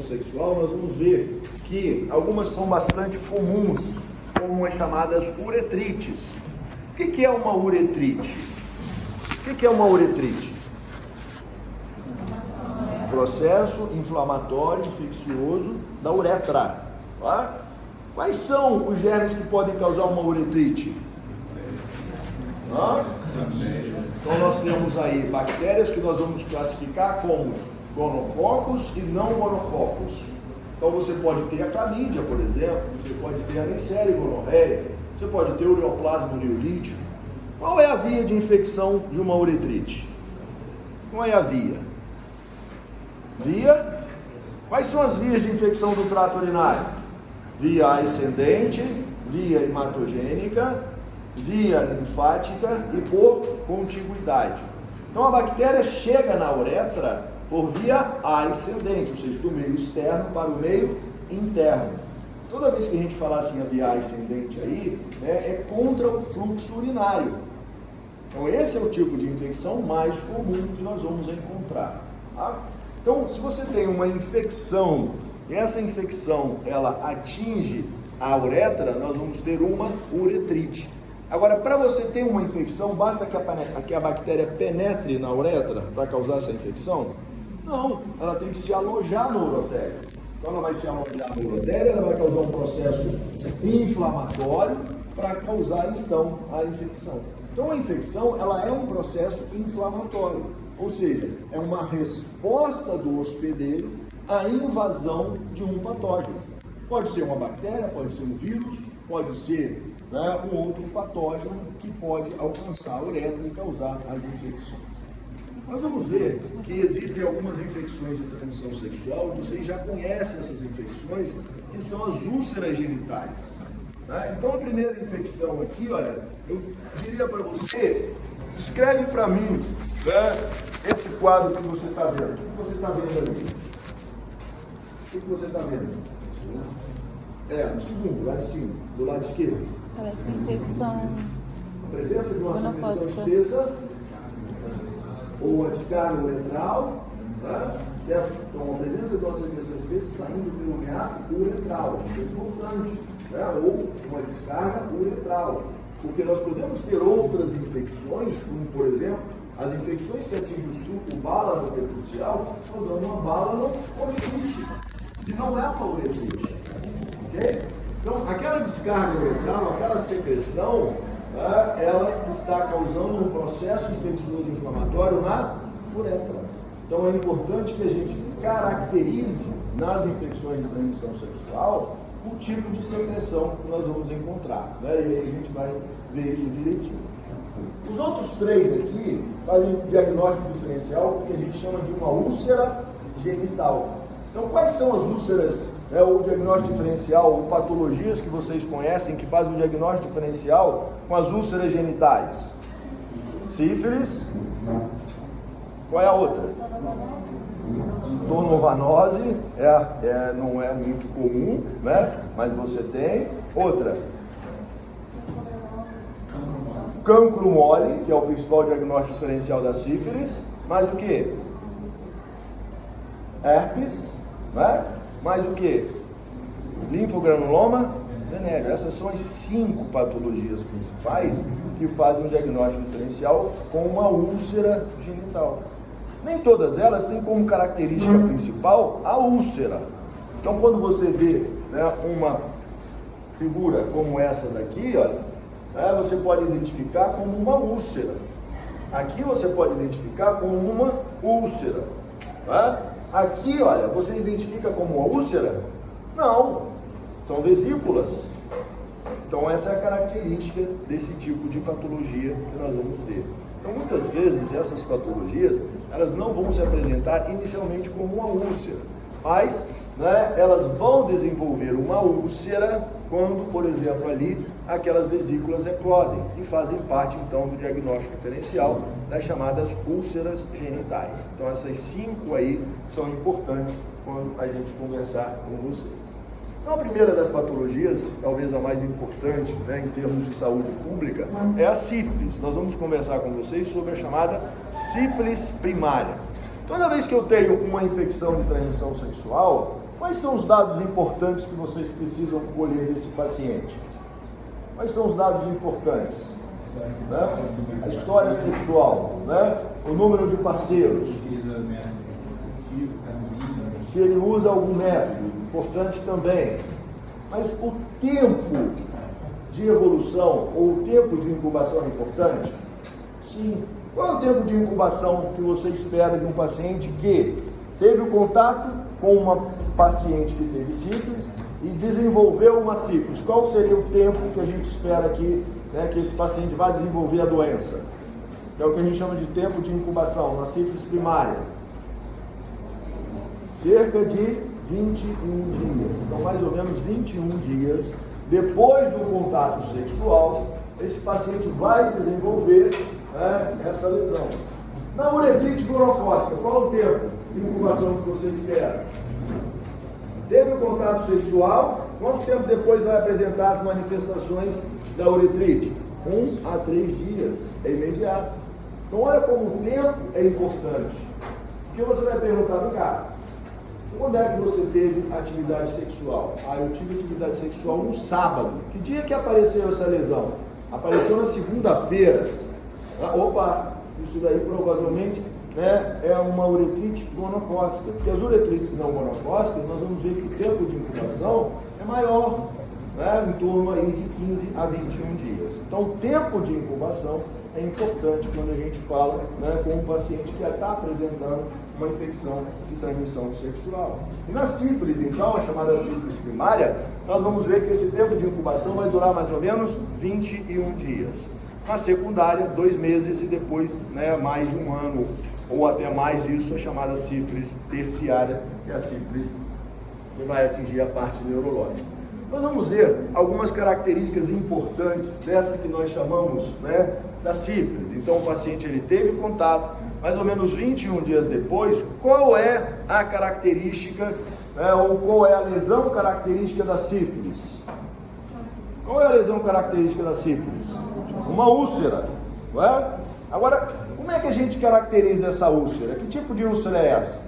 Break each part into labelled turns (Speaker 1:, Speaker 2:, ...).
Speaker 1: sexual, nós vamos ver que algumas são bastante comuns, como as chamadas uretrites. O que é uma uretrite? O que é uma uretrite? Processo inflamatório infeccioso da uretra. Tá? Quais são os germes que podem causar uma uretrite? Então nós temos aí bactérias que nós vamos classificar como gonococos e não gonococos. Então você pode ter a clamídia, por exemplo, você pode ter a Neisseria gonorreia, você pode ter o ureoplasma neolítico. Qual é a via de infecção de uma uretrite? Qual é a via? Quais são as vias de infecção do trato urinário? Via ascendente, via hematogênica, via linfática e por contiguidade. Então a bactéria chega na uretra por via ascendente, ou seja, do meio externo para o meio interno. Toda vez que a gente falar assim a via ascendente aí, é contra o fluxo urinário. Então esse é o tipo de infecção mais comum que nós vamos encontrar. Tá? Então, se você tem uma infecção, e essa infecção ela atinge a uretra, nós vamos ter uma uretrite. Agora, para você ter uma infecção, basta que a bactéria penetre na uretra para causar essa infecção? Não, ela tem que se alojar no urotério. Então, ela vai se alojar no urotério, ela vai causar um processo inflamatório para causar, então, a infecção. Então, a infecção, ela é um processo inflamatório, ou seja, é uma resposta do hospedeiro à invasão de um patógeno. Pode ser uma bactéria, pode ser um vírus, pode ser um outro patógeno que pode alcançar a uretra e causar as infecções. Nós vamos ver que existem algumas infecções de transmissão sexual, vocês já conhecem essas infecções, que são as úlceras genitais. Então a primeira infecção aqui, olha, eu diria para você, escreve para mim esse quadro que você está vendo. O que você está vendo ali? O que você está vendo? No segundo, lá de cima, do lado esquerdo.
Speaker 2: Parece uma infecção.
Speaker 1: A presença de uma secreção espessa ou a descarga uretral, certo? Então, a presença de uma secreção espessa saindo pelo lugar uretral, isso é importante, ou uma descarga uretral, porque nós podemos ter outras infecções, como por exemplo, as infecções que atingem o bálano percussial, causando uma bálano-conjuntivite, que não é uma uretrite, ok? Então, aquela descarga uretral, aquela secreção, ela está causando um processo infeccioso inflamatório na uretra. Então, é importante que a gente caracterize nas infecções de transmissão sexual o tipo de secreção que nós vamos encontrar. E aí a gente vai ver isso direitinho. Os outros três aqui fazem diagnóstico diferencial, que a gente chama de uma úlcera genital. Então, quais são as úlceras, o diagnóstico diferencial, ou patologias que vocês conhecem que fazem o diagnóstico diferencial com as úlceras genitais? Sífilis. Qual é a outra? Tornovanose, não é muito comum, mas você tem. Outra. Cancro mole, que é o principal diagnóstico diferencial da sífilis. Mais o que? Herpes, mais o que? Linfogranuloma venéreo. Essas são as 5 patologias principais que fazem um diagnóstico diferencial com uma úlcera genital. Nem todas elas têm como característica principal a úlcera. Então, quando você vê uma figura como essa daqui, olha, você pode identificar como uma úlcera. Aqui você pode identificar como uma úlcera. Aqui, olha, você identifica como uma úlcera? Não, são vesículas. Então essa é a característica desse tipo de patologia que nós vamos ver. Então muitas vezes essas patologias, elas não vão se apresentar inicialmente como uma úlcera, mas elas vão desenvolver uma úlcera quando, por exemplo, ali aquelas vesículas eclodem e fazem parte então do diagnóstico diferencial das chamadas úlceras genitais. Então essas 5 aí são importantes quando a gente conversar com vocês. Então a primeira das patologias, talvez a mais importante em termos de saúde pública, é a sífilis. Nós vamos conversar com vocês sobre a chamada sífilis primária. Toda vez que eu tenho uma infecção de transmissão sexual, Quais são os dados importantes que vocês precisam colher desse paciente? Quais são os dados importantes? Né? A história sexual, né? O número de parceiros, se ele usa algum método, importante também. Mas o tempo de evolução ou o tempo de incubação é importante? Sim. Qual é o tempo de incubação que você espera de um paciente que teve o contato com uma paciente que teve sífilis e desenvolveu uma sífilis? Qual seria o tempo que a gente espera aqui, né, que esse paciente vai desenvolver a doença? É o que a gente chama de tempo de incubação na sífilis primária. Cerca de 21 dias. Então, mais ou menos 21 dias depois do contato sexual, esse paciente vai desenvolver, né, essa lesão. Na uretrite gonocócica, qual o tempo de incubação que você espera? Teve o contato sexual, quanto tempo depois vai apresentar as manifestações da uretrite? 1 a 3 dias, é imediato. Então olha como o tempo é importante. Porque você vai perguntar, cá, quando é que você teve atividade sexual? Ah, eu tive atividade sexual no sábado. Que dia que apareceu essa lesão? Apareceu na segunda-feira. Ah, opa, isso daí provavelmente, né, é uma uretrite gonocócica. Porque as uretrites não gonocócicas, nós vamos ver que o tempo de incubação é maior, né, em torno aí de 15 a 21 dias. Então, o tempo de incubação é importante quando a gente fala, né, com um paciente que está apresentando uma infecção de transmissão sexual. E na sífilis, então, a chamada sífilis primária, nós vamos ver que esse tempo de incubação vai durar mais ou menos 21 dias. Na secundária, 2 meses e depois, né, mais de 1 ano ou até mais disso, a chamada sífilis terciária, que é a sífilis que vai atingir a parte neurológica. Nós vamos ver algumas características importantes dessa que nós chamamos, né, da sífilis. Então, o paciente ele teve contato, mais ou menos 21 dias depois. Qual é a característica, né, ou qual é a lesão característica da sífilis? Qual é a lesão característica da sífilis? Uma úlcera, não é? Agora, como é que a gente caracteriza essa úlcera? Que tipo de úlcera é essa?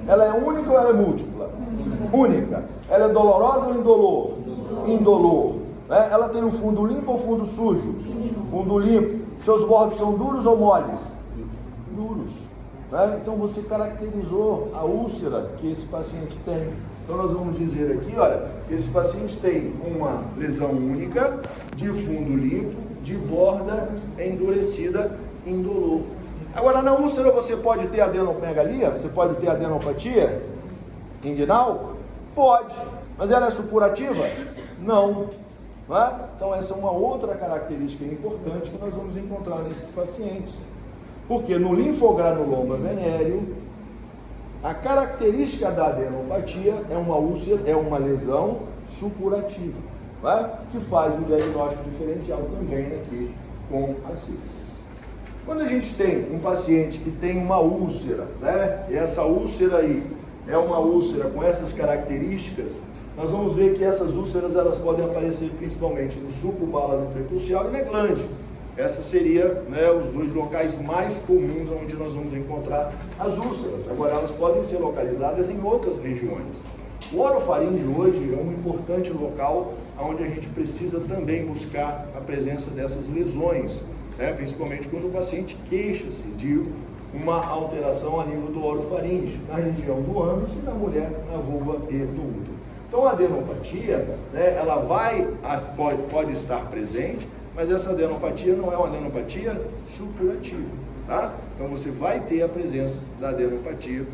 Speaker 1: Ela é única ou ela é múltipla? Única. Ela é dolorosa ou indolor? Indolor. Né? Ela tem um fundo limpo ou fundo sujo? Fundo limpo. Seus bordos são duros ou moles? Duros. Né? Então você caracterizou a úlcera que esse paciente tem. Então nós vamos dizer aqui, olha, que esse paciente tem uma lesão única, de fundo limpo, de borda endurecida, indolor. Agora, na úlcera você pode ter adenomegalia? Você pode ter adenopatia inguinal? Pode. Mas ela é supurativa? Não. Não é? Então essa é uma outra característica importante que nós vamos encontrar nesses pacientes. Porque no linfogranuloma venéreo, a característica da adenopatia é uma úlcera, é uma lesão supurativa, não é? Que faz o diagnóstico diferencial também aqui com a sífilis. Quando a gente tem um paciente que tem uma úlcera, né? E essa úlcera aí é uma úlcera com essas características, nós vamos ver que essas úlceras elas podem aparecer principalmente no suco bala do prepulcial e na glande. Essa seria, né, os 2 locais mais comuns onde nós vamos encontrar as úlceras. Agora, elas podem ser localizadas em outras regiões. O orofaríngeo hoje é um importante local onde a gente precisa também buscar a presença dessas lesões, né, principalmente quando o paciente queixa-se de uma alteração a nível do orofaríngeo, na região do ânus e na mulher, na vulva e no útero. Então, a adenopatia, né, ela pode estar presente, mas essa adenopatia não é uma adenopatia supurativa, tá? Então você vai ter a presença da adenopatia,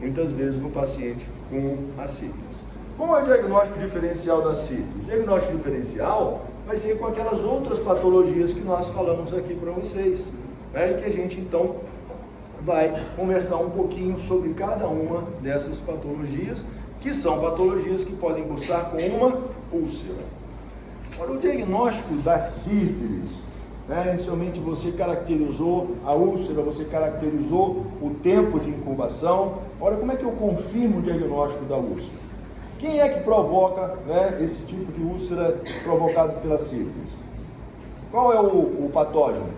Speaker 1: muitas vezes no paciente com a sífilis. Qual é o diagnóstico diferencial da sífilis? O diagnóstico diferencial vai ser com aquelas outras patologias que nós falamos aqui para vocês, né? E que a gente então vai conversar um pouquinho sobre cada uma dessas patologias, que são patologias que podem cursar com uma úlcera. Agora, o diagnóstico da sífilis, né, inicialmente você caracterizou a úlcera, você caracterizou o tempo de incubação. Agora, como é que eu confirmo o diagnóstico da úlcera? Quem é que provoca, né, esse tipo de úlcera provocado pela sífilis? Qual é o patógeno?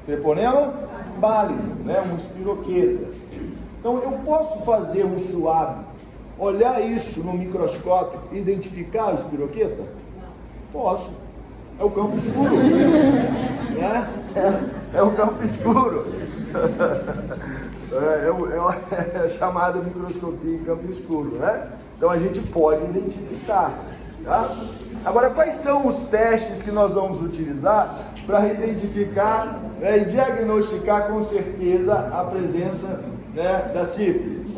Speaker 1: Treponema bálido, né, um espiroqueta. Então, eu posso fazer um swab olhar isso no microscópio e identificar a espiroqueta? Posso. É o campo escuro. Né? É o campo escuro. É chamada microscopia em campo escuro, né? Então a gente pode identificar, tá? Agora, quais são os testes que nós vamos utilizar para identificar, né, e diagnosticar com certeza a presença, né, da sífilis?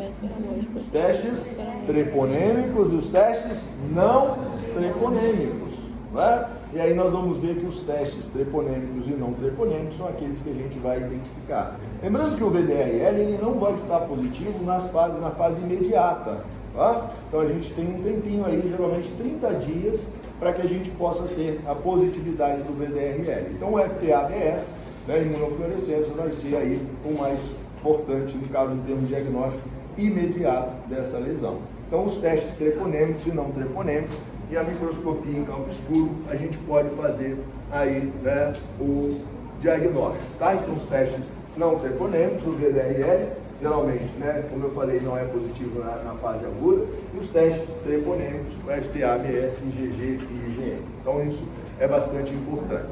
Speaker 1: Os testes treponêmicos, os testes não treponêmicos, né? E aí nós vamos ver que os testes treponêmicos e não treponêmicos são aqueles que a gente vai identificar. Lembrando que o VDRL ele não vai estar positivo na fase imediata, tá? Então a gente tem um tempinho aí, geralmente 30 dias, para que a gente possa ter a positividade do VDRL. Então o FTA-ABS, né, imunofluorescência, vai ser aí o mais importante, no caso, em termos de diagnóstico imediato dessa lesão. Então os testes treponêmicos e não treponêmicos, e a microscopia em campo escuro, a gente pode fazer aí, né, o diagnóstico, tá? Então os testes não treponêmicos, o VDRL, geralmente, né, como eu falei, não é positivo na fase aguda, e os testes treponêmicos, o FTA, ABS, IgG e IgM. Então isso é bastante importante.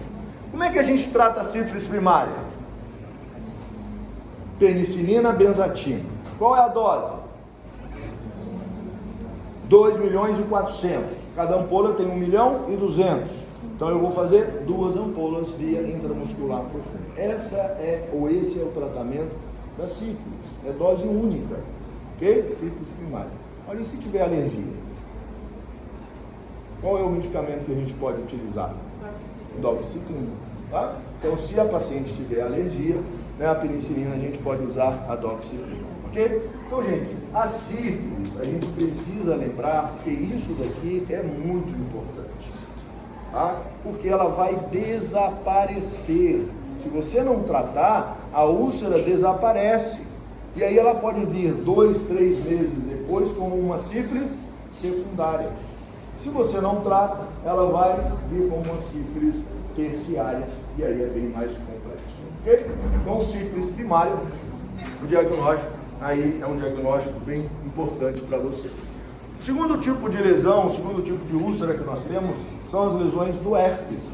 Speaker 1: Como é que a gente trata a sífilis primária? Penicilina, benzatina. Qual é a dose? 2.400.000. Cada ampola tem 1.200.000. Então eu vou fazer 2 ampolas via intramuscular profunda. Esse é o tratamento da sífilis. É dose única. Ok? Sífilis primária. Olha, e se tiver alergia? Qual é o medicamento que a gente pode utilizar? Doxiciclina. Tá? Então, se a paciente tiver alergia, né, a penicilina, a gente pode usar a doxiciclina. Ok? Então, gente, a sífilis, a gente precisa lembrar que isso daqui é muito importante, tá? Porque ela vai desaparecer. Se você não tratar, a úlcera desaparece. E aí ela pode vir 2, 3 meses depois com uma sífilis secundária. Se você não trata, ela vai vir com uma sífilis terciária. E aí é bem mais complexo. Ok? Então, sífilis primária, o diagnóstico aí é um diagnóstico bem importante para você. O segundo tipo de lesão, o segundo tipo de úlcera que nós temos são as lesões do herpes.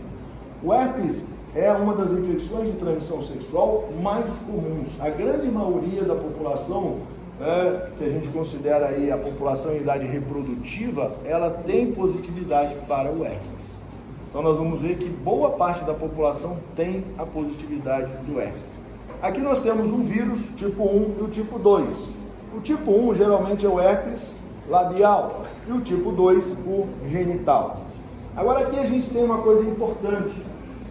Speaker 1: O herpes é uma das infecções de transmissão sexual mais comuns. A grande maioria da população, que a gente considera aí a população em idade reprodutiva, ela tem positividade para o herpes. Então nós vamos ver que boa parte da população tem a positividade do herpes. Aqui nós temos um vírus, tipo 1 e o tipo 2. O tipo 1 geralmente é o herpes labial e o tipo 2 o genital. Agora aqui a gente tem uma coisa importante,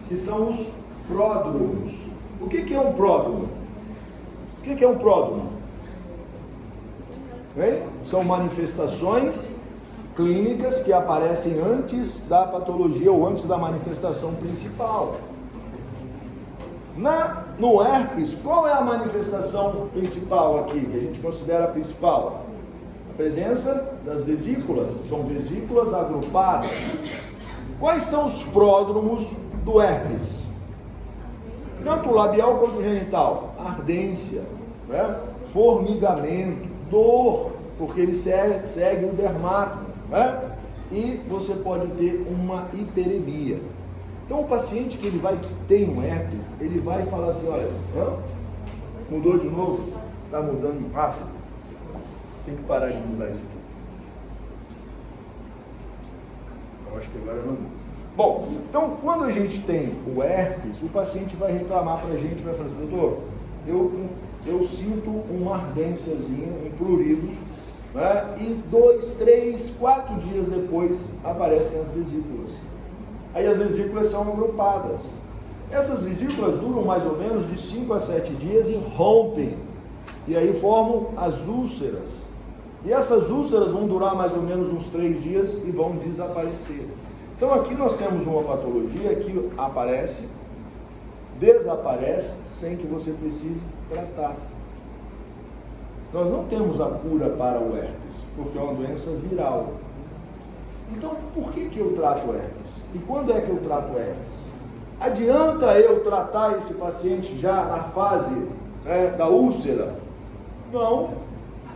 Speaker 1: que são os pródromos. O que é um pródromo? O que é um pródromo? Bem, são manifestações clínicas que aparecem antes da patologia ou antes da manifestação principal. No herpes, qual é a manifestação principal aqui, que a gente considera a principal? A presença das vesículas, são vesículas agrupadas. Quais são os pródromos do herpes? Tanto o labial quanto o genital. Ardência, né? Formigamento, dor, porque ele segue o dermato, né? E você pode ter uma hiperemia. Então o paciente que ele vai ter um herpes, ele vai falar assim, olha, mudou de novo? Está mudando rápido? Tem que parar de mudar isso aqui. Eu acho que agora não muda. Bom, então quando a gente tem o herpes, o paciente vai reclamar para a gente, vai falar assim, doutor, eu sinto uma ardênciazinha, um prurido, né? E 2, 3, 4 dias depois aparecem as vesículas. Aí as vesículas são agrupadas. Essas vesículas duram mais ou menos de 5 a 7 dias e rompem. E aí formam as úlceras. E essas úlceras vão durar mais ou menos uns 3 dias e vão desaparecer. Então aqui nós temos uma patologia que aparece, desaparece, sem que você precise tratar. Nós não temos a cura para o herpes, porque é uma doença viral. Então, por que eu trato herpes? E quando é que eu trato herpes? Adianta eu tratar esse paciente já na fase, né, da úlcera? Não.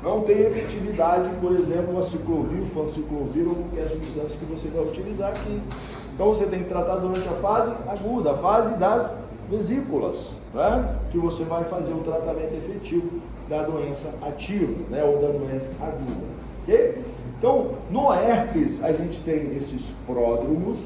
Speaker 1: não tem efetividade, por exemplo, a ciclovir, o panciclovir ou qualquer substância que você vai utilizar aqui. Então você tem que tratar durante a fase aguda, a fase das vesículas, né? Que você vai fazer o tratamento efetivo da doença ativa, né? Ou da doença aguda. Ok? Então, no herpes, a gente tem esses pródromos,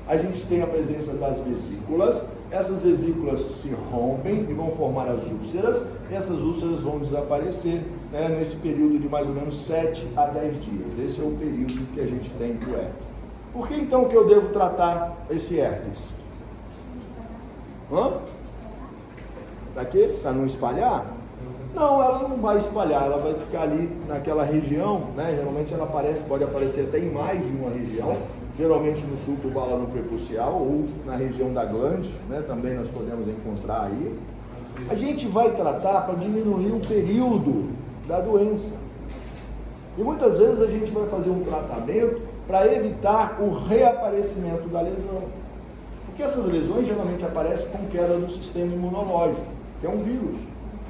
Speaker 1: a gente tem a presença das vesículas, essas vesículas se rompem e vão formar as úlceras, e essas úlceras vão desaparecer, né, nesse período de mais ou menos 7 a 10 dias. Esse é o período que a gente tem do herpes. Por que então que eu devo tratar esse herpes? Para quê? Para não espalhar? Não, ela não vai espalhar, ela vai ficar ali naquela região, né? Geralmente ela pode aparecer até em mais de uma região, geralmente no sulco bálano prepucial ou na região da glande, né? Também nós podemos encontrar aí. A gente vai tratar para diminuir o período da doença. E muitas vezes a gente vai fazer um tratamento para evitar o reaparecimento da lesão. Porque essas lesões geralmente aparecem com queda do sistema imunológico, que é um vírus,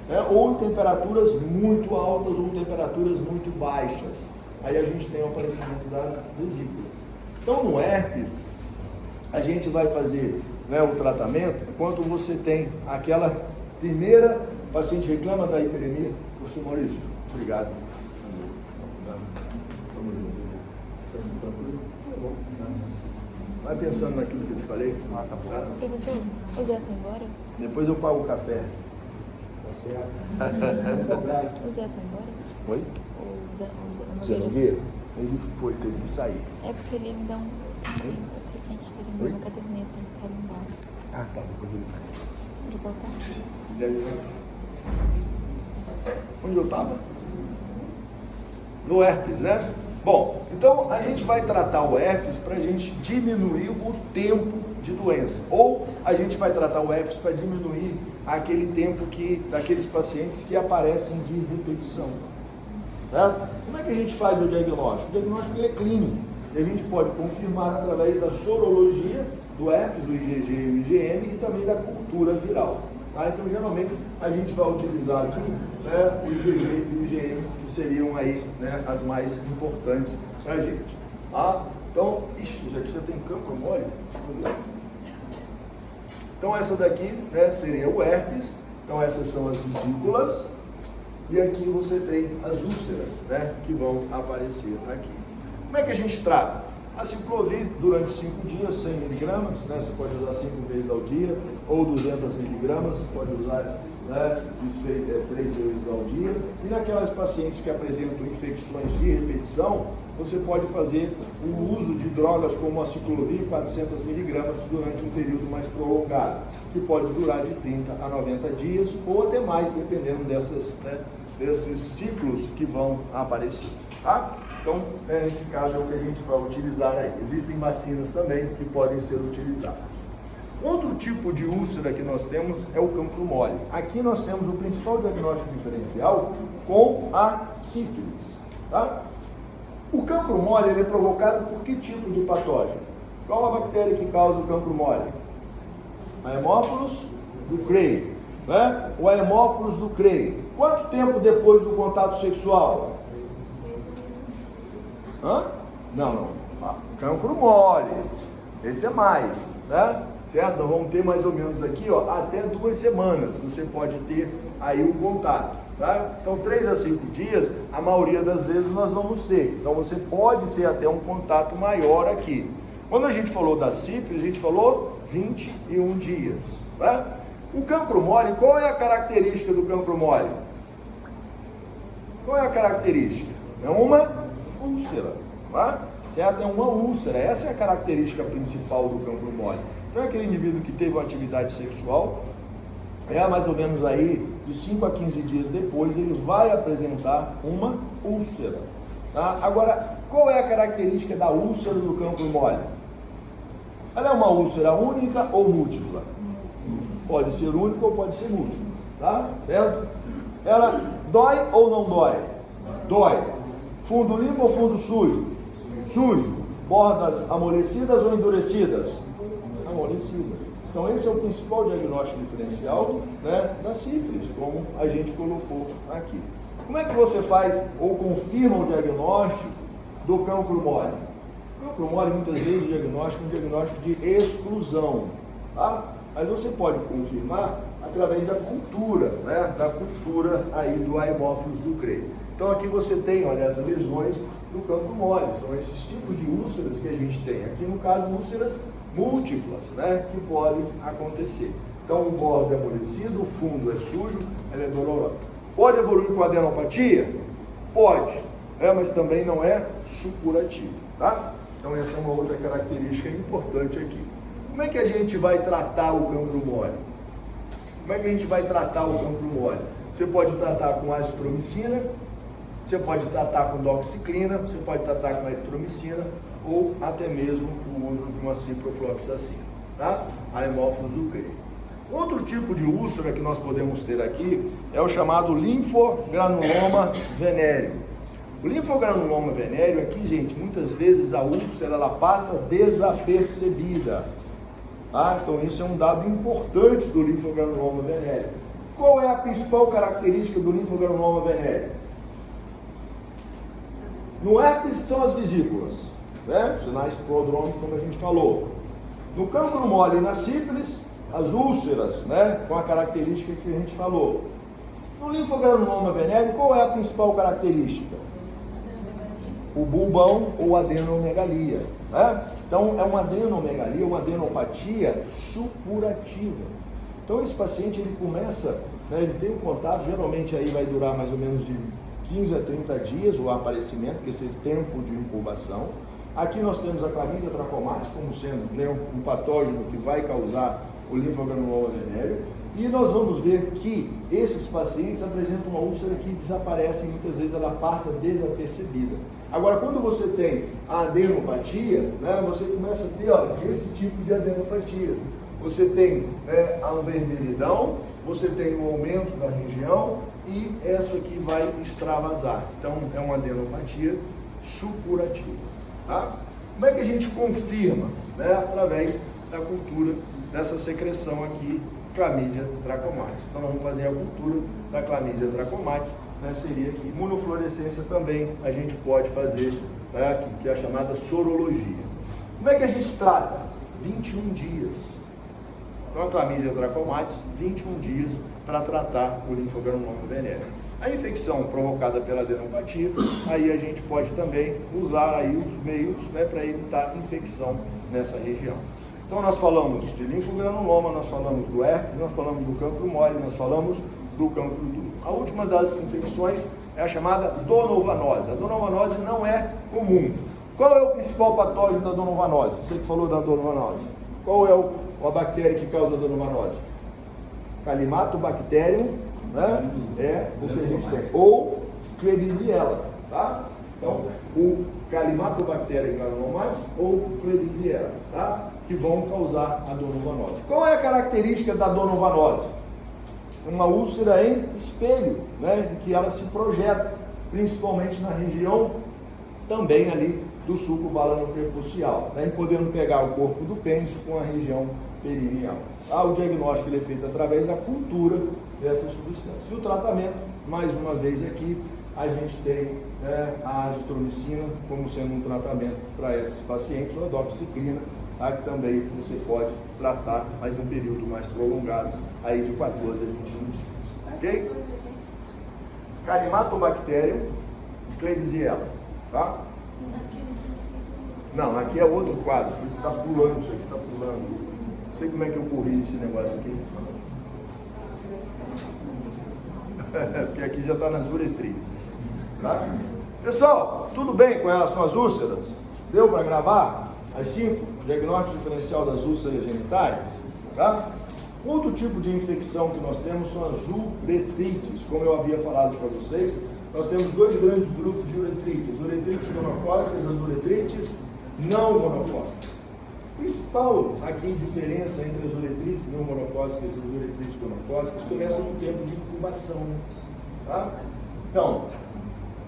Speaker 1: né? Ou em temperaturas muito altas ou temperaturas muito baixas. Aí a gente tem o aparecimento das vesículas. Então no herpes, a gente vai fazer, né, o tratamento quando você tem aquela primeira, o paciente reclama da hiperemia. Professor Maurício, obrigado. Vamos junto. Vai pensando naquilo que eu te falei. Tá bom.
Speaker 2: Professor, o Zé foi embora?
Speaker 1: Depois eu pago o café.
Speaker 3: Tá certo.
Speaker 2: O Zé foi embora?
Speaker 1: Oi?
Speaker 2: O
Speaker 1: Zé Nogueira? Ele foi, teve que sair.
Speaker 2: É porque ele ia me dar um campinho, porque tinha que ele me dar uma caderneta no carimbar.
Speaker 1: Ah, tá, depois ele vai.
Speaker 2: Ele voltar?
Speaker 1: Deve... Onde eu estava? No herpes, né? Bom, então a gente vai tratar o herpes para a gente diminuir o tempo de doença. Ou a gente vai tratar o herpes para diminuir aquele tempo daqueles pacientes que aparecem de repetição. Né? Como é que a gente faz o diagnóstico? O diagnóstico ele é clínico. E a gente pode confirmar através da sorologia do herpes, do IgG e o IgM, e também da cultura viral. Tá? Então, geralmente, a gente vai utilizar aqui, né, o IgG e o IgM, que seriam aí, né, as mais importantes para a gente. Tá? Então, aqui já tem campo mole. Então, essa daqui, né, seria o herpes. Então, essas são as vesículas. E aqui você tem as úlceras, né, que vão aparecer aqui. Como é que a gente trata? A ciclovir durante 5 dias, 100 mg, né, você pode usar 5 vezes ao dia, ou 200 mg, você pode usar, né, de 3 vezes ao dia. E naquelas pacientes que apresentam infecções de repetição, você pode fazer o uso de drogas como a ciclovir, 400 mg, durante um período mais prolongado, que pode durar de 30 a 90 dias, ou até mais, dependendo desses ciclos que vão aparecer. Tá? Então, nesse caso é o que a gente vai utilizar aí. Existem vacinas também que podem ser utilizadas. Outro tipo de úlcera que nós temos é o cancro mole. Aqui nós temos o principal diagnóstico diferencial com a sífilis. Tá? O cancro mole ele é provocado por que tipo de patógeno? Qual a bactéria que causa o cancro mole? A Haemophilus ducreyi, né? O Haemophilus ducreyi. Quanto tempo depois do contato sexual? Não. Cancro mole. Esse é mais, né? Certo? Nós vamos ter mais ou menos aqui, ó, até 2 semanas você pode ter aí o contato, tá? Então 3 a 5 dias, a maioria das vezes nós vamos ter. Então você pode ter até um contato maior aqui. Quando a gente falou da sífilis, a gente falou 21 dias, tá? O cancro mole, qual é a característica do cancro mole? Qual é a característica? É uma úlcera, tá? Certo? É uma úlcera, essa é a característica principal do cancro mole. Então é aquele indivíduo que teve uma atividade sexual, mais ou menos aí de 5 a 15 dias depois, ele vai apresentar uma úlcera. Tá? Agora, qual é a característica da úlcera do cancro mole? Ela é uma úlcera única ou múltipla? Pode ser única ou pode ser múltipla, tá? Certo? Ela dói ou não dói? Dói. Fundo limpo ou fundo sujo? Sujo. Bordas amolecidas ou endurecidas? Amolecidas. Então esse é o principal diagnóstico diferencial, né, da sífilis, como a gente colocou aqui. Como é que você faz ou confirma o diagnóstico do cancro mole? O cancro mole, muitas vezes, o diagnóstico é um diagnóstico de exclusão, tá? Aí você pode confirmar através da cultura, né? Da cultura aí do Haemophilus ducreyi. Então aqui você tem, olha, as lesões do cancro mole, são esses tipos de úlceras que a gente tem. Aqui no caso, úlceras múltiplas, né? Que podem acontecer. Então o bordo é amolecido, o fundo é sujo, ela é dolorosa. Pode evoluir com adenopatia? Pode, né? Mas também não é supurativo, tá? Então essa é uma outra característica importante aqui. Como é que a gente vai tratar o cancro mole? Como é que a gente vai tratar o cancro mole? Você pode tratar com azitromicina, você pode tratar com doxiciclina, você pode tratar com eritromicina ou até mesmo o uso de uma ciprofloxacina, tá? Haemophilus ducreyi. Outro tipo de úlcera que nós podemos ter aqui é o chamado linfogranuloma venéreo. O linfogranuloma venéreo aqui, gente, muitas vezes a úlcera ela passa desapercebida. Ah, então isso é um dado importante do linfogranuloma venéreo. Qual é a principal característica do linfogranuloma venéreo? No herpes são as vesículas, né? Sinais prodrômicos, como a gente falou. No cancro mole e na sífilis, as úlceras, né? Com a característica que a gente falou. No linfogranuloma venéreo, qual é a principal característica? O bulbão ou adenomegalia, né? Então é uma adenomegalia, uma adenopatia supurativa. Então esse paciente ele começa, né, ele tem um contato, geralmente aí vai durar mais ou menos de 15 a 30 dias o aparecimento, que é esse tempo de incubação. Aqui nós temos a Chlamydia trachomatis como sendo, né, um patógeno que vai causar o linfogranuloma venéreo. E nós vamos ver que esses pacientes apresentam uma úlcera que desaparece e muitas vezes ela passa desapercebida. Agora, quando você tem a adenopatia, né, você começa a ter, ó, esse tipo de adenopatia. Você tem, né, a vermelhidão, você tem o aumento da região e essa aqui vai extravasar. Então, é uma adenopatia supurativa. Tá? Como é que a gente confirma? Né, através da cultura dessa secreção aqui, Chlamydia trachomatis. Então, nós vamos fazer a cultura da Chlamydia trachomatis, né, seria aqui. Imunofluorescência também a gente pode fazer, né, aqui, que é a chamada sorologia. Como é que a gente trata? 21 dias. Então, a Chlamydia trachomatis, 21 dias para tratar o linfogranuloma venéreo. A infecção provocada pela adenopatia, aí a gente pode também usar aí os meios, né, para evitar infecção nessa região. Então nós falamos de linfogranuloma, nós falamos do herpes, nós falamos do cancro mole, nós falamos do cancro duro. A última das infecções é a chamada donovanose. A donovanose não é comum. Qual é o principal patógeno da donovanose? Você que falou da donovanose. Qual é a bactéria que causa a donovanose? Calimatobacterium, né? É o que a gente tem. Ou Klebsiella, tá? Então, o Calimatobacterium granulomatis ou Klebsiella, tá? Que vão causar a donovanose. Qual é a característica da donovanose? Uma úlcera em espelho, né? Em que ela se projeta, principalmente na região também ali do sulco balano-prepucial, né? E podendo pegar o corpo do pênis com a região perineal. O diagnóstico ele é feito através da cultura dessas substâncias. E o tratamento, mais uma vez aqui, a gente tem, né, a azitromicina como sendo um tratamento para esses pacientes, ou a doxiciclina, tá, que também você pode tratar, mas num período mais prolongado, aí de 14 a 21 dias. Ok? Calimatobacterium e Klebsiella, tá? Não, aqui é outro quadro, por isso está pulando isso aqui, está pulando. Não sei como é que eu corrijo esse negócio aqui. Porque aqui já está nas uretrites. Tá? Pessoal, tudo bem com relação às úlceras? Deu para gravar? As 5, diagnóstico diferencial das úlceras genitais. Tá? Outro tipo de infecção que nós temos são as uretrites. Como eu havia falado para vocês, nós temos dois grandes grupos de uretrites. Uretrites monocócicas e as uretrites não monocócicas. A principal aqui diferença entre as uretrites não monocócicas e as uretrites monocócicas começa no tempo de incubação. Tá? Então,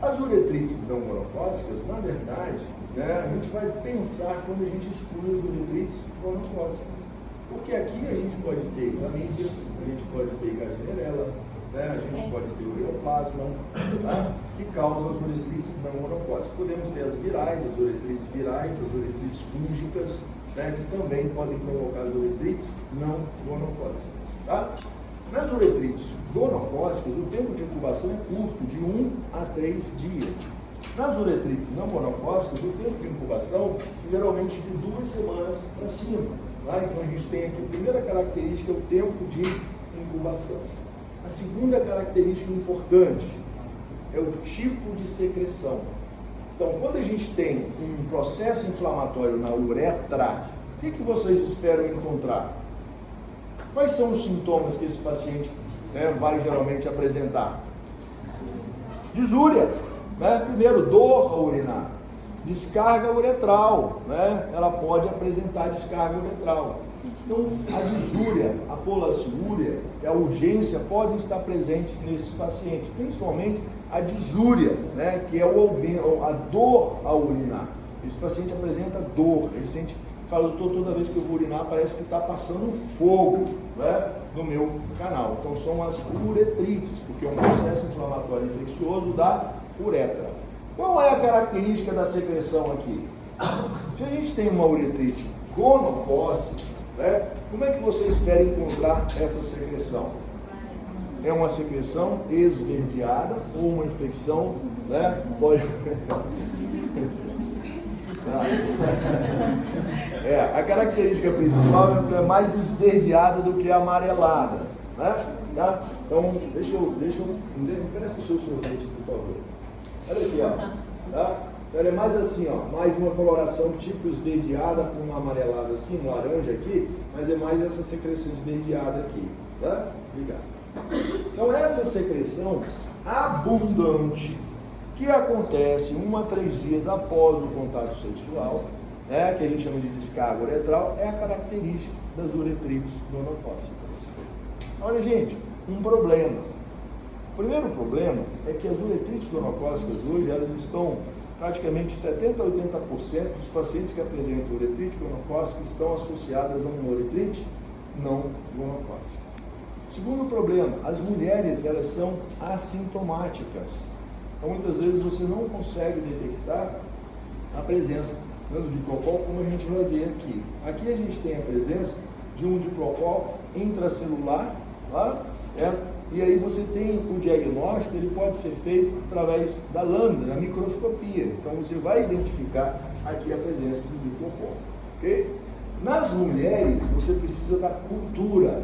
Speaker 1: as uretrites não monocócicas, na verdade, né, a gente vai pensar quando a gente exclui as uretrites monocócicas. Porque aqui a gente pode ter clamídia, a gente pode ter gardnerella, né? A gente pode ter o ureoplasma, tá? Que causam as uretrites não monocóticas. Podemos ter as virais, as uretrites fúngicas, né? Que também podem provocar as uretrites não monocóticas, tá? Nas uretrites gonocócicas, o tempo de incubação é curto, de 1 a 3 dias. Nas uretrites não monocócicas, o tempo de incubação geralmente de 2 semanas para cima. Tá? Então a gente tem aqui a primeira característica, o tempo de incubação. A segunda característica importante é o tipo de secreção. Então, quando a gente tem um processo inflamatório na uretra, o que vocês esperam encontrar? Quais são os sintomas que esse paciente, né, vai geralmente apresentar? Disúria, né? Primeiro, dor ao urinar. Descarga uretral, né? Ela pode apresentar descarga uretral. Então, a disúria, a polaciúria e a urgência podem estar presentes nesses pacientes, principalmente a disúria, né? Que é a dor ao urinar. Esse paciente apresenta dor, ele sente, fala, toda vez que eu vou urinar parece que está passando fogo, né, no meu canal. Então são as uretrites, porque é um processo inflamatório infeccioso da uretra. Qual é a característica da secreção aqui? Se a gente tem uma uretrite gonocócica, né, como é que você espera encontrar essa secreção? É uma secreção esverdeada ou uma infecção, né? Pode... a característica principal é mais esverdeada do que amarelada, né? Tá? Então, deixa eu empresta o seu sorvete, por favor. Olha aqui, ó. Tá? Ela é mais assim, ó, mais uma coloração tipo esverdeada com uma amarelada assim, um laranja aqui, mas é mais essa secreção esverdeada aqui, tá? Obrigado. Então, essa secreção abundante que acontece 1 a 3 dias após o contato sexual, né, que a gente chama de descarga uretral, é a característica das uretrites gonocócicas. Olha, gente, um problema. O primeiro problema é que as uretrites gonocócicas hoje, elas estão praticamente 70% a 80% dos pacientes que apresentam uretrite gonocócica estão associadas a uma uretrite não gonocócica. Segundo problema, as mulheres, elas são assintomáticas. Então, muitas vezes você não consegue detectar a presença tanto de diplopol, como a gente vai ver aqui. Aqui a gente tem a presença de um diplopol intracelular, tá? E aí você tem o diagnóstico, ele pode ser feito através da lâmina, da microscopia. Então você vai identificar aqui a presença do diplopol, ok? Nas mulheres, você precisa da cultura.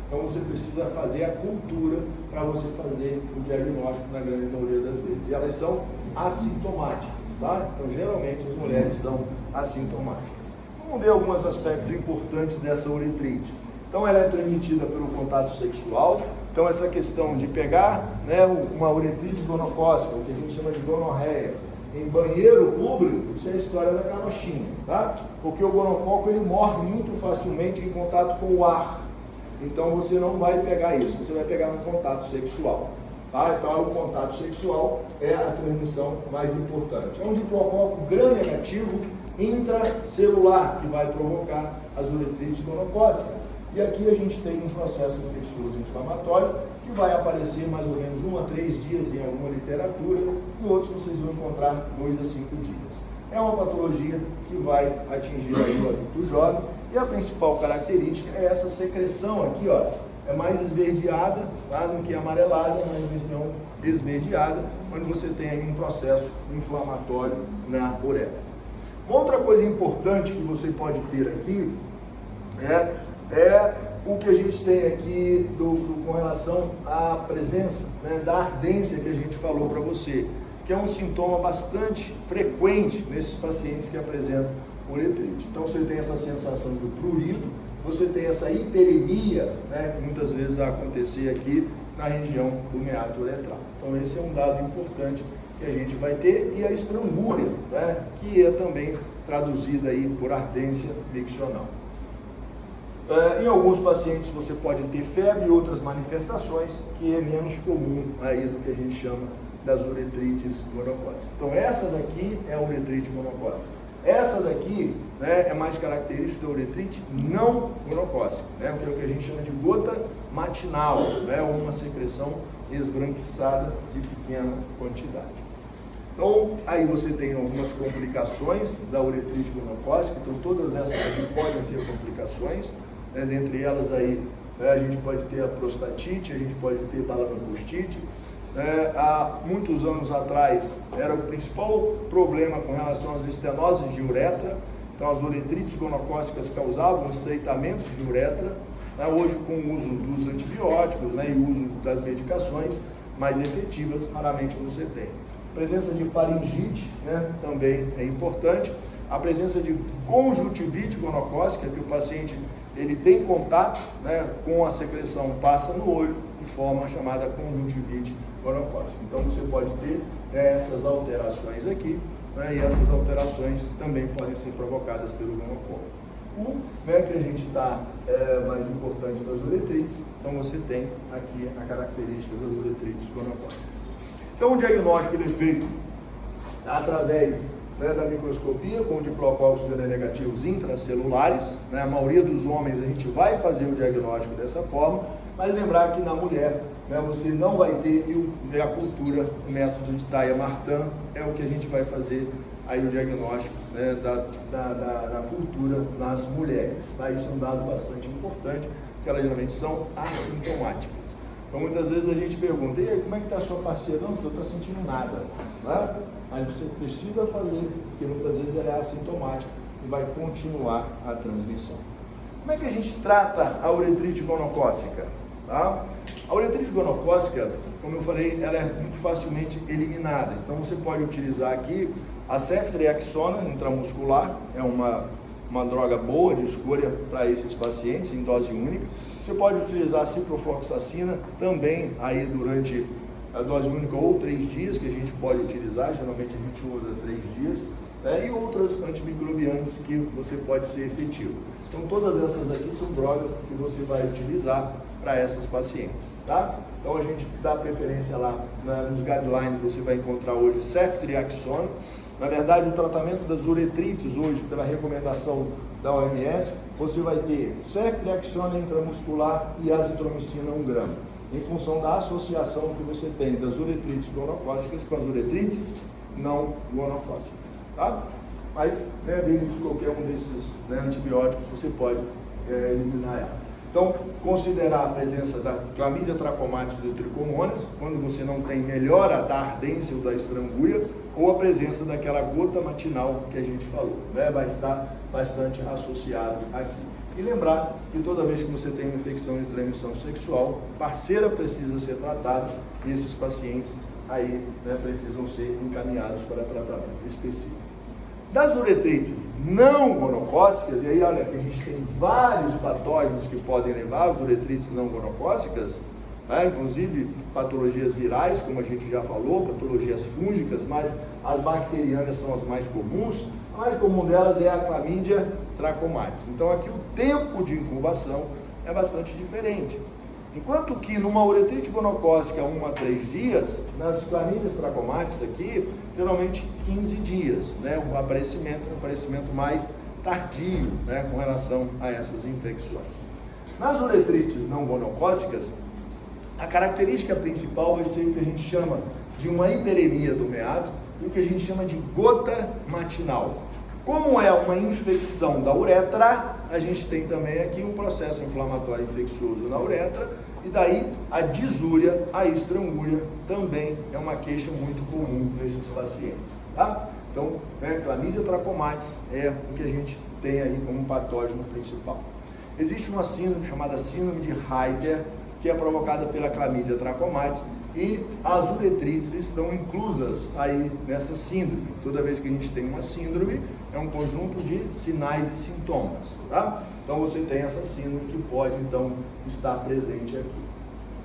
Speaker 1: Então você precisa fazer a cultura para você fazer o diagnóstico na grande maioria das vezes. E elas são assintomáticas, tá? Então geralmente as mulheres são assintomáticas. Vamos ver alguns aspectos importantes dessa uretrite. Então ela é transmitida pelo contato sexual. Então essa questão de pegar, né, uma uretrite gonocócica, o que a gente chama de gonorreia, em banheiro público, isso é a história da carochinha, tá? Porque o gonococo ele morre muito facilmente em contato com o ar. Então você não vai pegar isso, você vai pegar no contato sexual, tá? Então o contato sexual é a transmissão mais importante. É um diplococo gram-negativo intracelular que vai provocar as uretrites gonocócicas. E aqui a gente tem um processo infeccioso inflamatório que vai aparecer mais ou menos 1 a 3 dias em alguma literatura, e outros vocês vão encontrar 2 a 5 dias. É uma patologia que vai atingir aí o adulto jovem, e a principal característica é essa secreção aqui, ó, é mais esverdeada, tá, do que amarelada, mas visão esverdeada, onde você tem aí um processo inflamatório na uretra. Uma outra coisa importante que você pode ter aqui é o que a gente tem aqui com relação à presença, né, da ardência que a gente falou para você, que é um sintoma bastante frequente nesses pacientes que apresentam uretrite. Então você tem essa sensação de prurido, você tem essa hiperemia, né, que muitas vezes vai acontecer aqui na região do meato uretral. Então esse é um dado importante que a gente vai ter, e a estrangúria, né, que é também traduzida aí por ardência miccional. Em alguns pacientes você pode ter febre e outras manifestações, que é menos comum aí do que a gente chama das uretrites gonocócicas. Então essa daqui é a uretrite gonocócica. Essa daqui, né, é mais característica da uretrite não gonocócica, né, que é o que a gente chama de gota matinal, né, uma secreção esbranquiçada de pequena quantidade. Então, aí você tem algumas complicações da uretrite gonocócica, então todas essas aqui podem ser complicações, né, dentre elas aí, né, a gente pode ter a prostatite, a gente pode ter balanopostite. Há muitos anos atrás era o principal problema com relação às estenoses de uretra, então as uretrites gonocócicas causavam estreitamentos de uretra, né? Hoje com o uso dos antibióticos, né, e o uso das medicações mais efetivas, raramente você tem. A presença de faringite, né, também é importante, a presença de conjuntivite gonocócica, que o paciente ele tem contato, né, com a secreção, passa no olho e forma a chamada conjuntivite gonocócica. Então você pode ter essas alterações aqui, né, e essas alterações também podem ser provocadas pelo gonocolo. O, né, que a gente está mais importante das uretrites, então você tem aqui a característica das uretrites gonocócicas. Então o diagnóstico ele é feito através, né, da microscopia com diplocólicos gram-negativos intracelulares, né, a maioria dos homens a gente vai fazer o diagnóstico dessa forma, mas lembrar que na mulher, né, você não vai ter a cultura, o método de Thayer-Martin é o que a gente vai fazer aí o diagnóstico, né, da cultura nas mulheres. Tá? Isso é um dado bastante importante, porque elas geralmente são assintomáticas. Então muitas vezes a gente pergunta, e aí, como é que está a sua parceira? Não, eu estou sentindo nada. Né? Aí você precisa fazer, porque muitas vezes ela é assintomática e vai continuar a transmissão. Como é que a gente trata a uretrite gonocócica? Tá? A uretrite gonocócica, como eu falei, ela é muito facilmente eliminada. Então você pode utilizar aqui a ceftriaxona intramuscular, é uma droga boa de escolha para esses pacientes em dose única. Você pode utilizar a ciprofloxacina também aí durante a dose única ou 3 dias, que a gente pode utilizar, geralmente a gente usa 3 dias, né, e outros antimicrobianos que você pode ser efetivo. Então todas essas aqui são drogas que você vai utilizar para essas pacientes, tá? Então a gente dá preferência lá nos guidelines, você vai encontrar hoje ceftriaxona. Na verdade, o tratamento das uretrites hoje, pela recomendação da OMS, você vai ter ceftriaxona intramuscular e azitromicina 1 grama, em função da associação que você tem das uretrites gonocócicas com as uretrites não gonocócicas, tá? Mas, né, dentro de qualquer um desses, né, antibióticos, você pode eliminar ela. Então, considerar a presença da Chlamydia trachomatis do Trichomonas, quando você não tem melhora da ardência ou da estrangúria, ou a presença daquela gota matinal que a gente falou, né? Vai estar bastante associado aqui. E lembrar que toda vez que você tem uma infecção de transmissão sexual, parceira precisa ser tratada e esses pacientes aí, né, precisam ser encaminhados para tratamento específico. Das uretrites não gonocócicas, e aí olha que a gente tem vários patógenos que podem levar as uretrites não gonocócicas, né? Inclusive patologias virais, como a gente já falou, patologias fúngicas, mas as bacterianas são as mais comuns. A mais comum delas é a Chlamydia trachomatis. Então aqui o tempo de incubação é bastante diferente. Enquanto que numa uretrite gonocócica 1 a 3 dias, nas Chlamydia trachomatis aqui, geralmente 15 dias, né? Um aparecimento mais tardio, né, com relação a essas infecções. Nas uretrites não gonocócicas, a característica principal vai ser o que a gente chama de uma hiperemia do meado e o que a gente chama de gota matinal. Como é uma infecção da uretra, a gente tem também aqui um processo inflamatório infeccioso na uretra, e daí a disúria, a estrangúria, também é uma queixa muito comum nesses pacientes, tá? Então, né, Chlamydia trachomatis é o que a gente tem aí como patógeno principal. Existe uma síndrome chamada síndrome de Reiter, que é provocada pela Chlamydia trachomatis, e as uretrites estão inclusas aí nessa síndrome. Toda vez que a gente tem uma síndrome, é um conjunto de sinais e sintomas, tá? Então você tem essa síndrome que pode então estar presente aqui.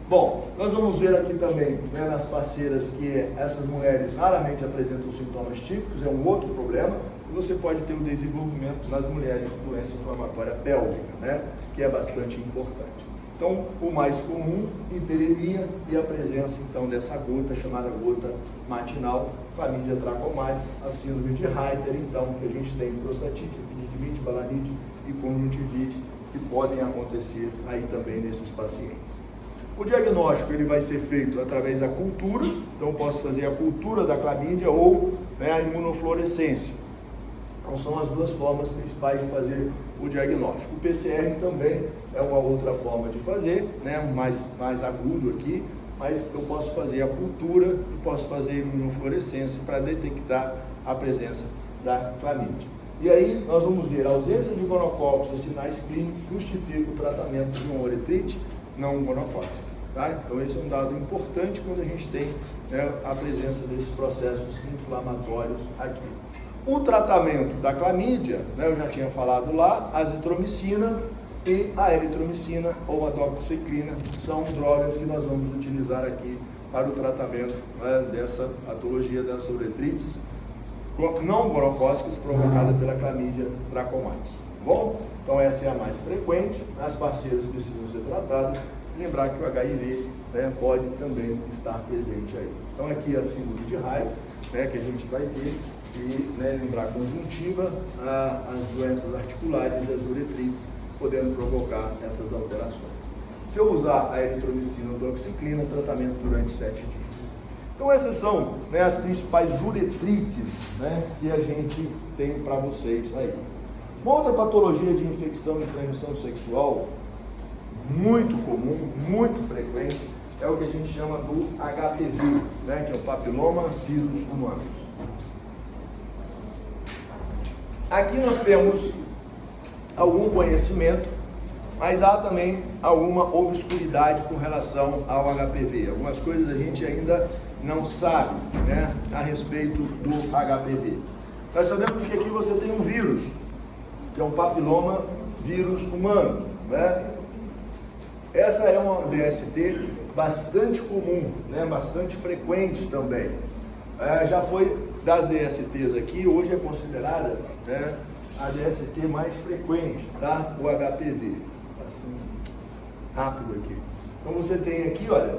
Speaker 1: Bom, nós vamos ver aqui também, né, nas parceiras, que essas mulheres raramente apresentam sintomas típicos, é um outro problema, e você pode ter o desenvolvimento nas mulheres de doença inflamatória pélvica, né, que é bastante importante. Então, o mais comum, hiperemia e a presença, então, dessa gota, chamada gota matinal, clamídia trachomatis, a síndrome de Reiter, então, que a gente tem prostatite, epididimite, balanite e conjuntivite, que podem acontecer aí também nesses pacientes. O diagnóstico ele vai ser feito através da cultura, então eu posso fazer a cultura da clamídia ou, né, a imunofluorescência. Então são as duas formas principais de fazer o diagnóstico. O PCR também é uma outra forma de fazer, né, mais agudo aqui, mas eu posso fazer a cultura e posso fazer a imunofluorescência para detectar a presença da clamídia. E aí nós vamos ver a ausência de gonococos e sinais clínicos justifica o tratamento de uma uretrite não gonocócica. Tá? Então esse é um dado importante quando a gente tem, né, a presença desses processos inflamatórios aqui. O tratamento da clamídia, né, eu já tinha falado lá, a azitromicina e a eritromicina ou a doxiciclina são drogas que nós vamos utilizar aqui para o tratamento, né, dessa patologia das uretrites não gonocócicas provocada pela clamídia trachomatis. Bom, então essa é a mais frequente, as parceiras precisam ser tratadas. Lembrar que o HIV, né, pode também estar presente aí. Então aqui a síndrome de Reiter, né, que a gente vai ter, e, né, lembrar a conjuntiva, as doenças articulares e as uretrites, podendo provocar essas alterações. Se eu usar a eritromicina ou doxiciclina, tratamento durante 7 dias. Então essas são, né, as principais uretrites, né, que a gente tem para vocês aí. Uma outra patologia de infecção e transmissão sexual muito comum, muito frequente, é o que a gente chama do HPV, né, que é o papiloma vírus humano. Aqui nós temos algum conhecimento, mas há também alguma obscuridade com relação ao HPV. Algumas coisas a gente ainda não sabe, né, a respeito do HPV. Nós sabemos que aqui você tem um vírus, que é um papiloma vírus humano, né? Essa é uma DST bastante comum, né, bastante frequente também. Já foi das DSTs aqui, hoje é considerada, né, a DST mais frequente, tá? O HPV. Assim, rápido aqui. Então você tem aqui, olha,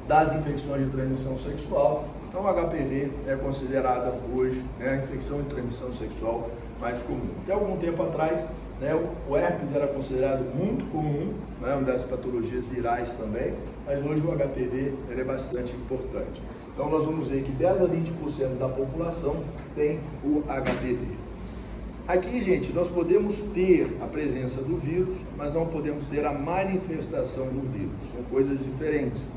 Speaker 1: das infecções de transmissão sexual. Então o HPV é considerada hoje, né, a infecção de transmissão sexual mais comum. Até algum tempo atrás, né, o herpes era considerado muito comum, né, uma das patologias virais também, mas hoje o HPV ele é bastante importante. Então nós vamos ver que 10 a 20% da população tem o HPV. Aqui, gente, nós podemos ter a presença do vírus, mas não podemos ter a manifestação do vírus. São coisas diferentes.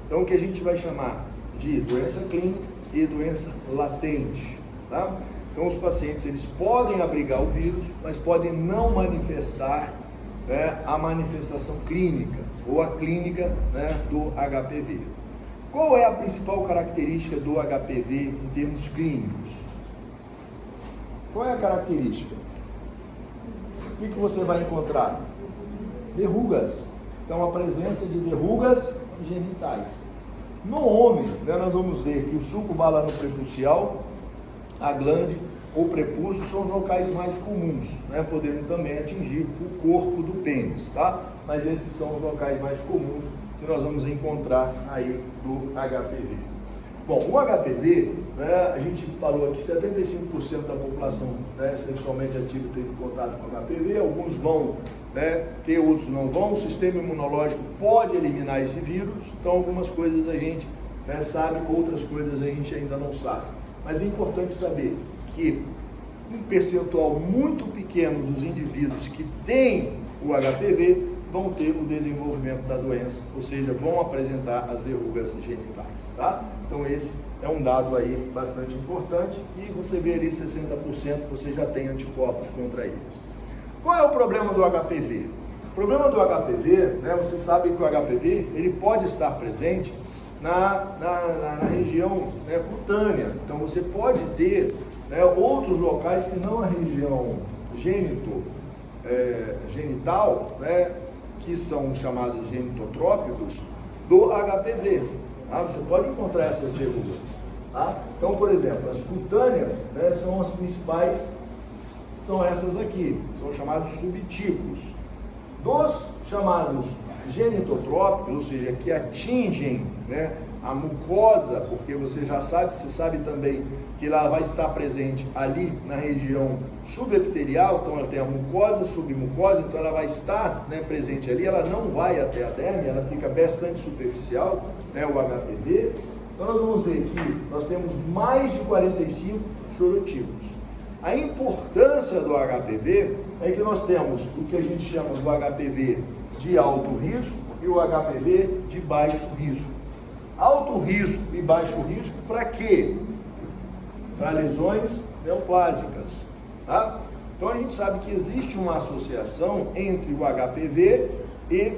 Speaker 1: Então o que a gente vai chamar de doença clínica e doença latente, tá? Então os pacientes eles podem abrigar o vírus, mas podem não manifestar, né, a manifestação clínica ou a clínica, né, do HPV. Qual é a principal característica do HPV em termos clínicos? Qual é a característica? O que você vai encontrar? Verrugas. Então a presença de verrugas genitais. No homem, né, nós vamos ver que o sulco balano prepucial, a glande ou prepúcio são os locais mais comuns, né, podendo também atingir o corpo do pênis, tá? Mas esses são os locais mais comuns que nós vamos encontrar aí do HPV. Bom, o HPV, né, a gente falou aqui, 75% da população, né, sexualmente ativa teve contato com HPV, alguns vão, né, ter, outros não vão. O sistema imunológico pode eliminar esse vírus, então algumas coisas a gente, né, sabe, outras coisas a gente ainda não sabe. Mas é importante saber que um percentual muito pequeno dos indivíduos que têm o HPV vão ter o desenvolvimento da doença, ou seja, vão apresentar as verrugas genitais, tá? Então esse é um dado aí bastante importante e você vê ali 60% você já tem anticorpos contra eles. Qual é o problema do HPV? O problema do HPV, né, você sabe que o HPV ele pode estar presente na região, né, cutânea. Então você pode ter, né, outros locais que não a região genital, né, que são chamados genitotrópicos do HPV. Tá? Você pode encontrar essas verrugas. Tá? Então, por exemplo, as cutâneas, né, são as principais, são essas aqui, são chamados subtipos. Dos chamados genitotrópicos, ou seja, que atingem, né, a mucosa, porque você sabe também que ela vai estar presente ali na região subepitelial, então ela tem a mucosa, submucosa, então ela vai estar, né, presente ali, ela não vai até a derme, ela fica bastante superficial, né, o HPV. Então nós vamos ver que nós temos mais de 45 sorotipos. A importância do HPV é que nós temos o que a gente chama do HPV de alto risco e o HPV de baixo risco. Alto risco e baixo risco para quê? Para lesões neoplásicas. Tá? Então a gente sabe que existe uma associação entre o HPV e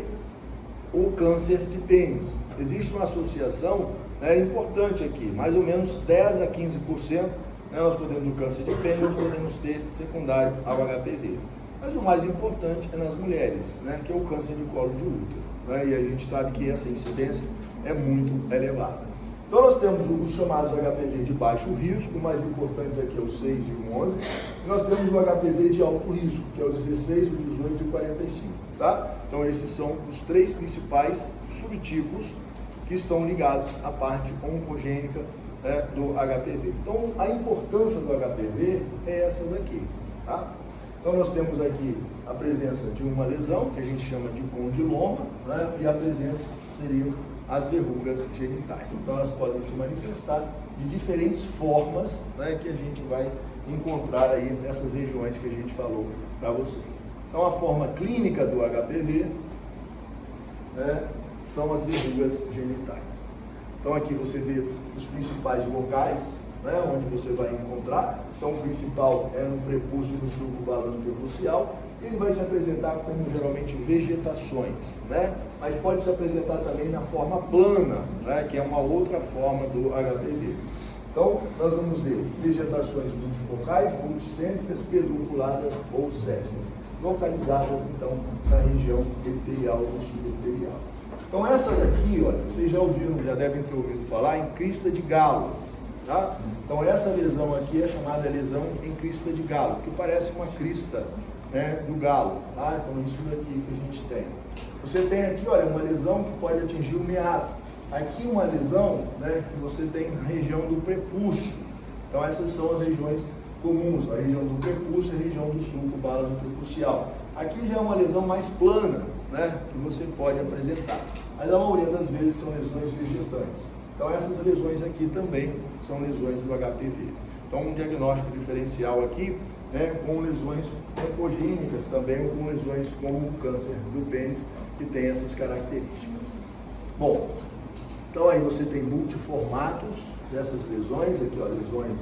Speaker 1: o câncer de pênis. Existe uma associação importante aqui, mais ou menos 10 a 15%, nós podemos, no câncer de pênis, nós podemos ter secundário ao HPV. Mas o mais importante é nas mulheres, que é o câncer de colo de útero. E a gente sabe que essa incidência é muito elevada. Então nós temos os chamados HPV de baixo risco, o mais importante aqui é o 6 e o 11, e nós temos o HPV de alto risco, que é o 16, o 18 e o 45. Tá? Então esses são os 3 principais subtipos que estão ligados à parte oncogênica do HPV. Então a importância do HPV é essa daqui. Tá? Então nós temos aqui a presença de uma lesão, que a gente chama de condiloma, e a presença seriam as verrugas genitais. Então elas podem se manifestar de diferentes formas, que a gente vai encontrar aí nessas regiões que a gente falou para vocês. Então a forma clínica do HPV são as verrugas genitais. Então aqui você vê os principais locais, onde você vai encontrar. Então o principal é no prepúcio e no sulco balano prepucial. Ele vai se apresentar como geralmente vegetações, mas pode se apresentar também na forma plana, que é uma outra forma do HPV. Então nós vamos ver vegetações multifocais, multicêntricas, pedunculadas ou sésseis, localizadas então na região epitelial ou subepitelial. Então essa daqui, olha, vocês já ouviram, já devem ter ouvido falar em crista de galo. Tá? Então essa lesão aqui é chamada lesão em crista de galo, que parece uma crista do galo. Tá? Então isso daqui que a gente tem. Você tem aqui, olha, uma lesão que pode atingir o meato. Aqui uma lesão que você tem na região do prepúcio. Então essas são as regiões comuns, a região do prepúcio e a região do sulco balano prepucial. Aqui já é uma lesão mais plana, que você pode apresentar. Mas a maioria das vezes são lesões vegetantes. Então essas lesões aqui também são lesões do HPV. Então um diagnóstico diferencial aqui, com lesões oncogênicas também, ou com lesões como o câncer do pênis, que tem essas características. Bom, então aí você tem multiformatos dessas lesões, aqui ó, lesões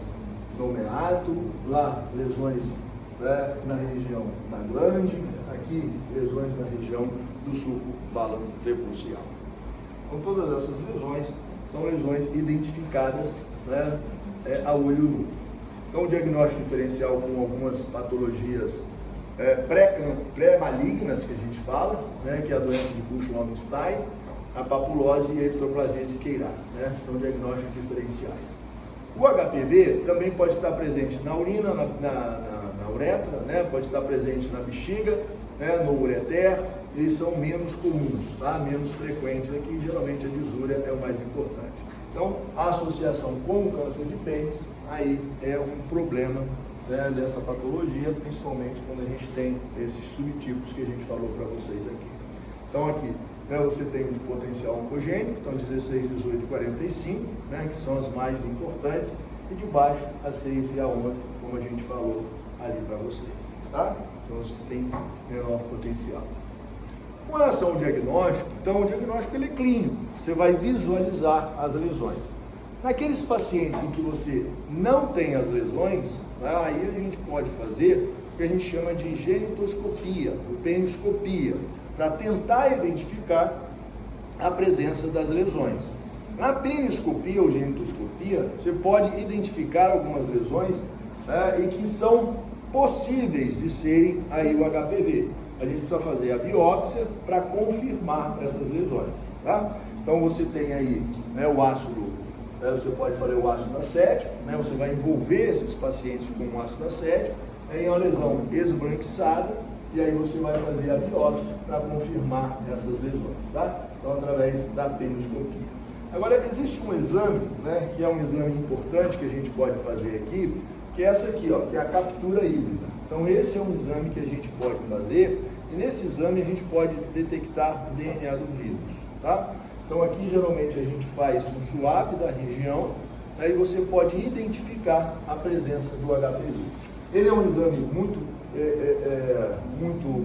Speaker 1: no meato, lá lesões na região da glande, aqui lesões na região do sulco balano prepucial. Então todas essas lesões são lesões identificadas a olho nu. Então, o diagnóstico diferencial com algumas patologias pré-malignas, que a gente fala, que é a doença de Busch-Lowenstein, a papulose e a ectoplasia de Queirach, são diagnósticos diferenciais. O HPV também pode estar presente na urina, na uretra, pode estar presente na bexiga, no ureter. Eles são menos comuns, menos frequentes aqui, geralmente a disúria é o mais importante. Então, a associação com o câncer de pênis, aí é um problema dessa patologia, principalmente quando a gente tem esses subtipos que a gente falou para vocês aqui. Então, aqui você tem o potencial oncogênico, então 16, 18 e 45, que são as mais importantes, e de baixo a 6 e a 11, como a gente falou ali para vocês. Tá? Então, você tem menor potencial. Com relação ao diagnóstico, então o diagnóstico ele é clínico, você vai visualizar as lesões. Naqueles pacientes em que você não tem as lesões, aí a gente pode fazer o que a gente chama de genitoscopia, ou peniscopia, para tentar identificar a presença das lesões. Na peniscopia ou genitoscopia, você pode identificar algumas lesões e que são possíveis de serem aí o HPV. A gente precisa fazer a biópsia para confirmar essas lesões. Tá? Então você tem aí o ácido, você pode fazer o ácido acético, você vai envolver esses pacientes com o ácido acético, em uma lesão esbranquiçada, e aí você vai fazer a biópsia para confirmar essas lesões, tá? Então, através da peniscopia. Agora, existe um exame, né, que é um exame importante que a gente pode fazer aqui, que é essa aqui, ó, que é a captura híbrida. Então, esse é um exame que a gente pode fazer, e nesse exame a gente pode detectar o DNA do vírus, tá? Então, aqui geralmente a gente faz um swab da região, aí você pode identificar a presença do HPV. Ele é um exame muito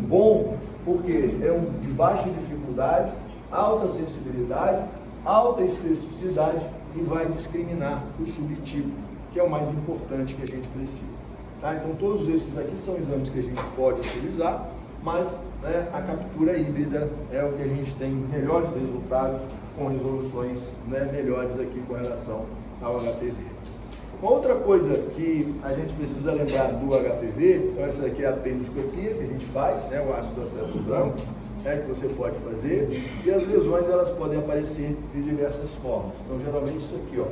Speaker 1: bom, porque é um de baixa dificuldade, alta sensibilidade, alta especificidade e vai discriminar o subtipo, que é o mais importante que a gente precisa. Tá? Então, todos esses aqui são exames que a gente pode utilizar, mas, né, a captura híbrida é o que a gente tem melhores resultados, com resoluções, né, melhores aqui com relação ao HPV. Uma outra coisa que a gente precisa lembrar do HPV, então essa aqui é a peniscopia que a gente faz, né, o ácido acético branco, né, que você pode fazer, e as lesões elas podem aparecer de diversas formas. Então, geralmente isso aqui, ó,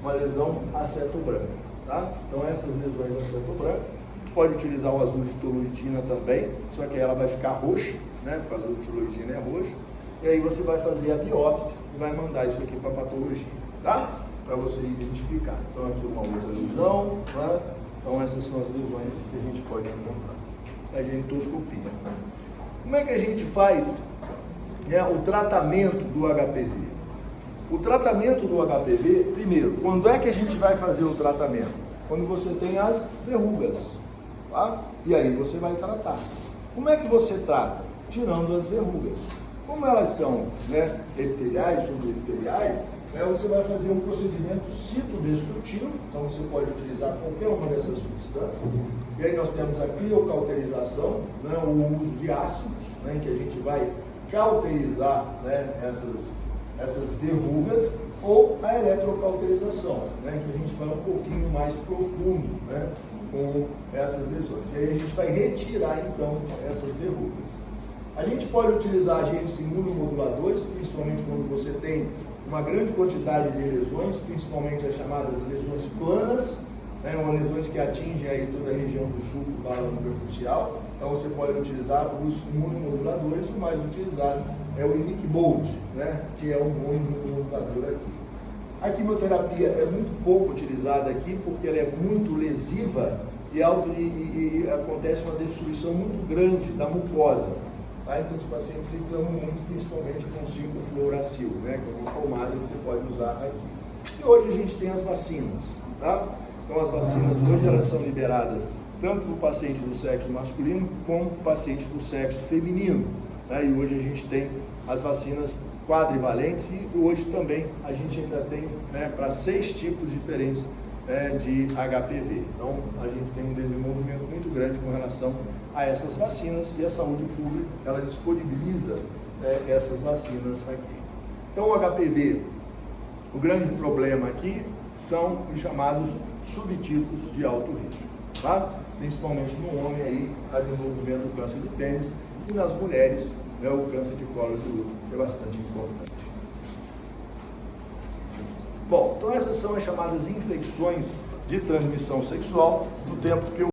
Speaker 1: uma lesão acetobranca, tá? Então, essas lesões acetobrancas, pode utilizar o azul de toluidina também, só que ela vai ficar roxa, né, porque o azul de toluidina é roxo, e aí você vai fazer a biópsia e vai mandar isso aqui para patologia, tá? Para você identificar. Então, aqui uma outra lesão, né? Então, essas são as lesões que a gente pode encontrar. A genitoscopia. Como é que a gente faz, né, o tratamento do HPV? O tratamento do HPV, primeiro, quando é que a gente vai fazer o tratamento? Quando você tem as verrugas, tá? E aí você vai tratar. Como é que você trata? Tirando as verrugas. Como elas são, né, epiteliais, subepiteliais, né, você vai fazer um procedimento citodestrutivo, então você pode utilizar qualquer uma dessas substâncias. E aí nós temos a criocauterização, né, o uso de ácidos, né, em que a gente vai cauterizar, né, essas verrugas, ou a eletrocauterização, né, que a gente vai um pouquinho mais profundo, né, com essas lesões. E aí a gente vai retirar, então, essas verrugas. A gente pode utilizar agentes imunomoduladores, principalmente quando você tem uma grande quantidade de lesões, principalmente as chamadas lesões planas, né, ou lesões que atingem aí toda a região do sulco do balão percussial. Então você pode utilizar os imunomoduladores, o mais utilizado é o Imiquimod, né, que é um bom imunomodulador aqui. A quimioterapia é muito pouco utilizada aqui porque ela é muito lesiva e acontece uma destruição muito grande da mucosa. Tá? Então os pacientes reclamam muito, principalmente com 5-fluoracil, né, que é uma pomada que você pode usar aqui. E hoje a gente tem as vacinas, tá? Então as vacinas hoje elas são liberadas tanto para o paciente do sexo masculino como para o paciente do sexo feminino, né? E hoje a gente tem as vacinas quadrivalentes e hoje também a gente ainda tem, né, para 6 tipos diferentes, de HPV. Então a gente tem um desenvolvimento muito grande com relação a essas vacinas e a saúde pública ela disponibiliza, essas vacinas aqui. Então o HPV, o grande problema aqui são os chamados subtipos de alto risco, tá? Principalmente no homem aí, a desenvolvimento do câncer de pênis e nas mulheres, né, o câncer de colo de útero, que é bastante importante. Bom, então essas são as chamadas infecções de transmissão sexual, no tempo que eu